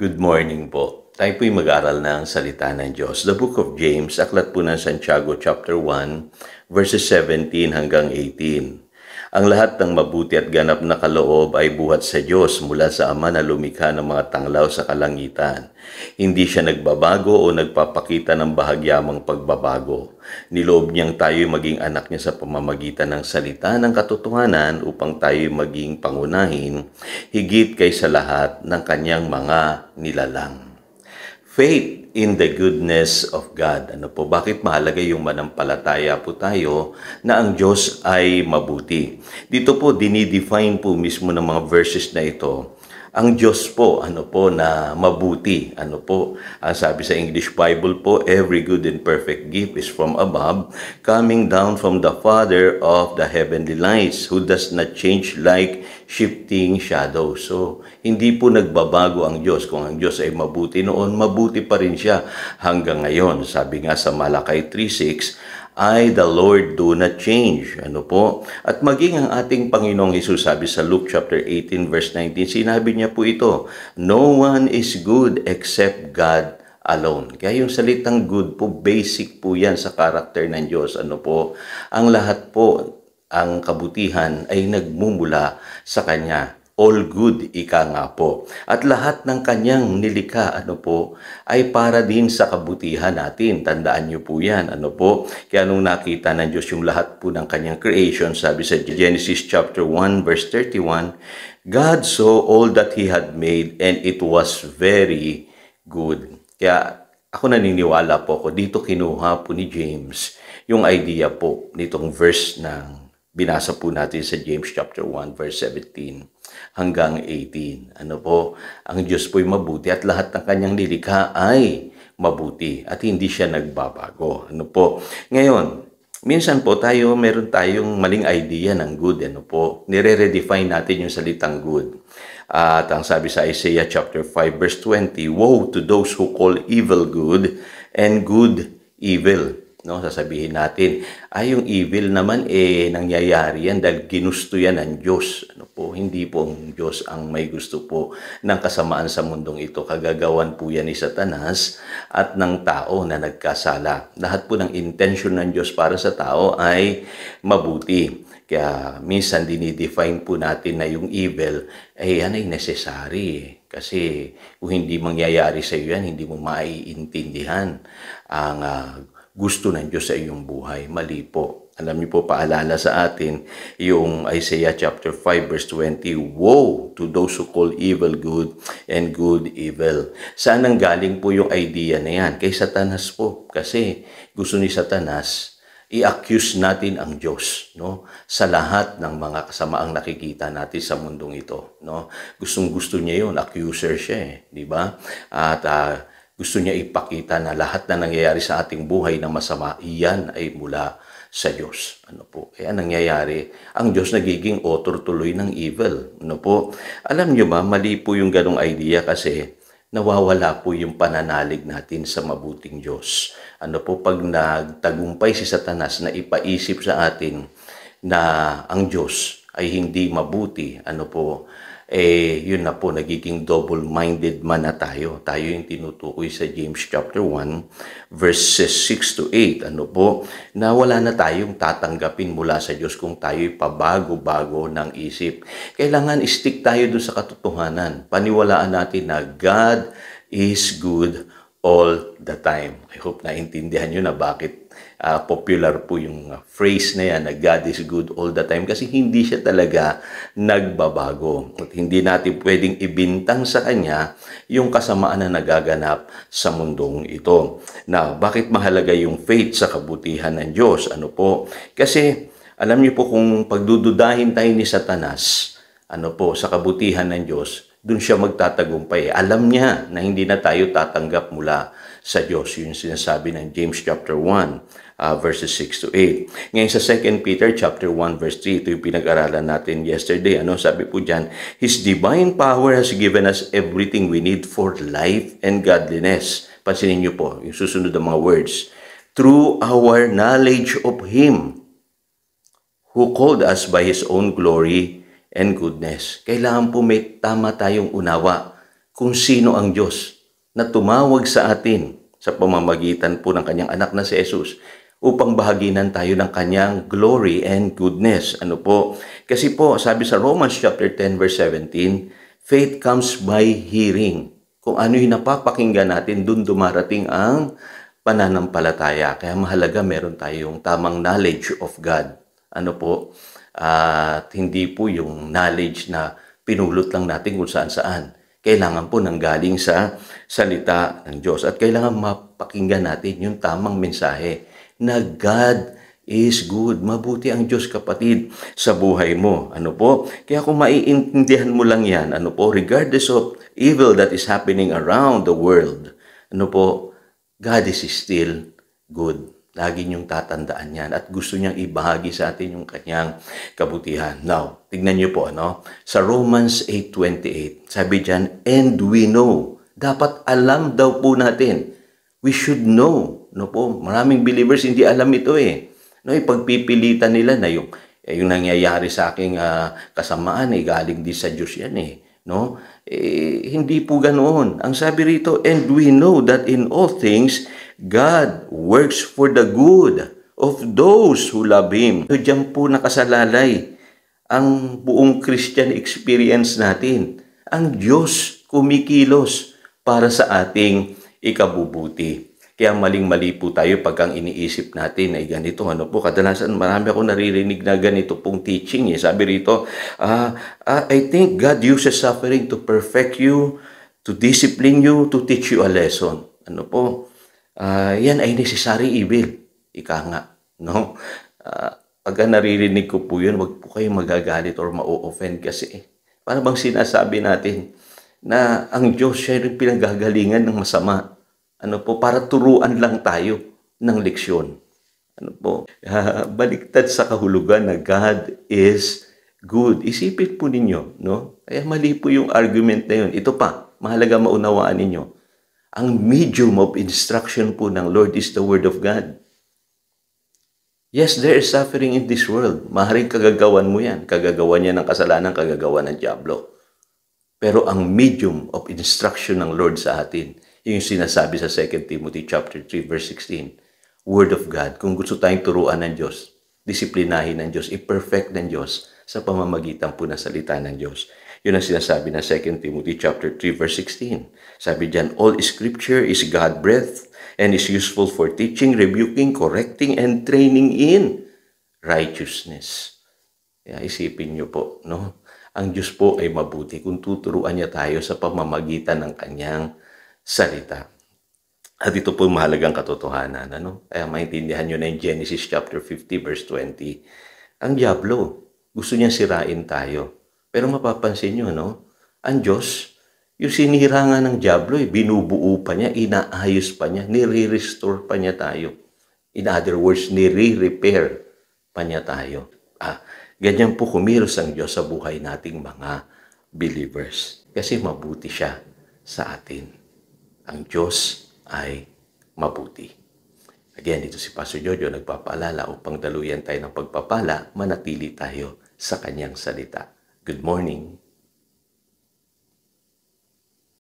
Good morning po. Tayo po'y mag-aral ng salita ng Diyos. The Book of James, aklat po ng Santiago chapter 1, verses 17 hanggang 18. Ang lahat ng mabuti at ganap na kaloob ay buhat sa Diyos mula sa Ama na lumikha ng mga tanglaw sa kalangitan. Hindi siya nagbabago o nagpapakita ng bahagyamang pagbabago. Niloob niyang tayo'y maging anak niya sa pamamagitan ng salita ng katotohanan upang tayo'y maging pangunahin higit kaysa lahat ng kanyang mga nilalang. Faith in the goodness of God. Ano po, bakit mahalaga yung manampalataya po tayo na ang Diyos ay mabuti? Dito po, dinidefine po mismo ng mga verses na ito ang Diyos po, na mabuti. Ang sabi sa English Bible po, every good and perfect gift is from above, coming down from the Father of the heavenly lights, who does not change like shifting shadows. So, hindi po nagbabago ang Diyos. Kung ang Diyos ay mabuti noon, mabuti pa rin siya hanggang ngayon. Sabi nga sa Malakay 3:6, I, the Lord, do not change. At maging ang ating Panginoong Hesus, sabi sa Luke chapter 18 verse 19, sinabi niya po ito, no one is good except God alone. Kaya yung salitang good po, basic po yan sa karakter ng Diyos. Ang lahat po, ang kabutihan ay nagmumula sa Kanya. All good, ika nga po. At lahat ng kanyang nilikha, ay para din sa kabutihan natin. Tandaan niyo po yan, Kaya nung nakita ng Diyos yung lahat po ng kanyang creation, sabi sa Genesis chapter 1, verse 31, God saw all that He had made and it was very good. Kaya ako naniniwala po ako, dito kinuha po ni James yung idea po nitong verse ng binasa po natin sa James chapter 1, verse 17 hanggang 18. Ang Diyos po'y mabuti at lahat ng kanyang nilikha ay mabuti at hindi siya nagbabago. Ngayon, minsan po meron tayong maling idea ng good. Nire-redefine natin yung salitang good. At ang sabi sa Isaiah chapter 5, verse 20, woe to those who call evil good and good evil. Sasabihin natin, yung evil naman nangyayari yan dahil ginusto yan ng Diyos. Hindi po ang Diyos ang may gusto po ng kasamaan sa mundong ito. Kagagawan po yan ni Satanas at ng tao na nagkasala. Lahat po ng intention ng Diyos para sa tao ay mabuti. Kaya minsan dinidefine po natin na yung evil yan ay necessary. Kasi kung hindi mangyayari sa iyo yan, hindi mo maiintindihan ang gusto ng Diyos sa iyong buhay. Mali po. Alam niyo po, paalala sa atin, yung Isaiah chapter 5 verse 20, woe to those who call evil good and good evil. Saan ang galing po yung idea na yan? Kay Satanas po. Kasi gusto ni Satanas, i-accuse natin ang Diyos, sa lahat ng mga kasamaang nakikita natin sa mundong ito, Gustong-gusto niya yun, accuser siya, di ba? At gusto niya ipakita na lahat na nangyayari sa ating buhay na masama, iyan ay mula sa Diyos. Kaya nangyayari, ang Diyos nagiging author tuloy ng evil. Alam niyo ba, mali po yung ganong idea kasi nawawala po yung pananalig natin sa mabuting Diyos. Pag nagtagumpay si Satanas na ipaisip sa atin na ang Diyos ay hindi mabuti, yun na po, nagiging double-minded man na tayo. Tayo yung tinutukoy sa James chapter 1, verses 6 to 8. Na wala na tayong tatanggapin mula sa Diyos kung tayo'y pabago-bago ng isip. Kailangan stick tayo dun sa katotohanan. Paniwalaan natin na God is good all the time. I hope naintindihan nyo na bakit popular po yung phrase na yan na God is good all the time kasi hindi siya talaga nagbabago. At hindi natin pwedeng ibintang sa Kanya yung kasamaan na nagaganap sa mundong ito. Now, bakit mahalaga yung faith sa kabutihan ng Diyos? Kasi alam niyo po kung pagdududahin tayo ni Satanas, sa kabutihan ng Diyos, doon siya magtatagumpay. Alam niya na hindi na tayo tatanggap mula sa Diyos. Yun sinasabi ng James chapter 1, verses 6 to 8. Ngayon sa 2 Peter chapter 1, verse 3, ito yung pinag-aralan natin yesterday. Sabi po dyan, His divine power has given us everything we need for life and godliness. Pansinin niyo po, yung susunod ng mga words. Through our knowledge of Him, who called us by His own glory and goodness. Kailangan po may tama tayong unawa kung sino ang Diyos na tumawag sa atin sa pamamagitan po ng kanyang anak na si Jesus upang bahaginan tayo ng kanyang glory and goodness. Ano po? Kasi po, sabi sa Romans chapter 10 verse 17, faith comes by hearing. Kung ano yung napapakinggan natin, dun dumarating ang pananampalataya. Kaya mahalaga meron tayong tamang knowledge of God. Ano po? At hindi po yung knowledge na pinulot lang natin kung saan-saan. Kailangan po nanggaling sa salita ng Diyos. At kailangan mapakinggan natin yung tamang mensahe na God is good. Mabuti ang Diyos, kapatid, sa buhay mo. Ano po? Kaya kung maiintindihan mo lang yan, ano po, regardless of evil that is happening around the world, ano po, God is still good. Lagi niyong tatandaan yan at gusto niyang ibahagi sa atin yung kanyang kabutihan. Now, tignan niyo po, ano? Sa Romans 8:28, sabi diyan, and we know. Dapat alam daw po natin. We should know. No po, maraming believers hindi alam ito eh. No, ipagpipilitan nila na yung nangyayari sa aking kasamaan galing din sa Diyos yan eh. No? Hindi po ganoon. Ang sabi rito, and we know that in all things, God works for the good of those who love Him. So, diyan po nakasalalay ang buong Christian experience natin. Ang Diyos kumikilos para sa ating ikabubuti. Kaya maling-mali po tayo pag ang iniisip natin ay ganito. Ano po, kadalasan marami ako naririnig na ganito pong teaching. Sabi rito, I think God uses suffering to perfect you, to discipline you, to teach you a lesson. Ano po, yan ay necessary evil. Ika nga, no? Pag naririnig ko po yun, wag po kayong magagalit or ma-offend kasi. Para bang sinasabi natin na ang Diyos siya rin pinanggagalingan ng masama. Ano po, para turuan lang tayo ng leksyon. Ano po, baliktad sa kahulugan na God is good. Isipin po ninyo, no? Kaya mali po yung argument na yun. Ito pa, mahalaga maunawaan ninyo. Ang medium of instruction po ng Lord is the Word of God. Yes, there is suffering in this world. Maaaring kagagawan mo yan. Kagagawan niya ng kasalanan, kagagawan ng dyablo. Pero ang medium of instruction ng Lord sa atin, yung sinasabi sa 2 Timothy chapter 3 verse 16, Word of God. Kung gusto tayong turuan ng Diyos, disiplinahin ng Diyos, i-perfect ng Diyos sa pamamagitan po ng salita ng Diyos. Yun ang sinasabi ng 2 Timothy chapter 3 verse 16. Sabi diyan, all scripture is God-breathed and is useful for teaching, rebuking, correcting, and training in righteousness. Kaya isipin niyo po, no? Ang Diyos po ay mabuti kung tuturuan niya tayo sa pamamagitan ng kanyang salita. At ito po mahalagang katotohanan. Ano? Kaya maintindihan nyo na yung Genesis chapter 50 verse 20. Ang diablo, gusto niya sirain tayo. Pero mapapansin nyo, no? Ang Diyos, yung sinira nga ng diablo, binubuo pa niya, inaayos pa niya, nire-restore pa niya tayo. In other words, nire-repair pa niya tayo. Ganyan po kumilos ang Diyos sa buhay nating mga believers. Kasi mabuti siya sa atin. Ang Diyos ay mabuti. Again, ito si Pastor Jojo nagpapaalala upang daluyan tayo ng pagpapala, manatili tayo sa kanyang salita. Good morning.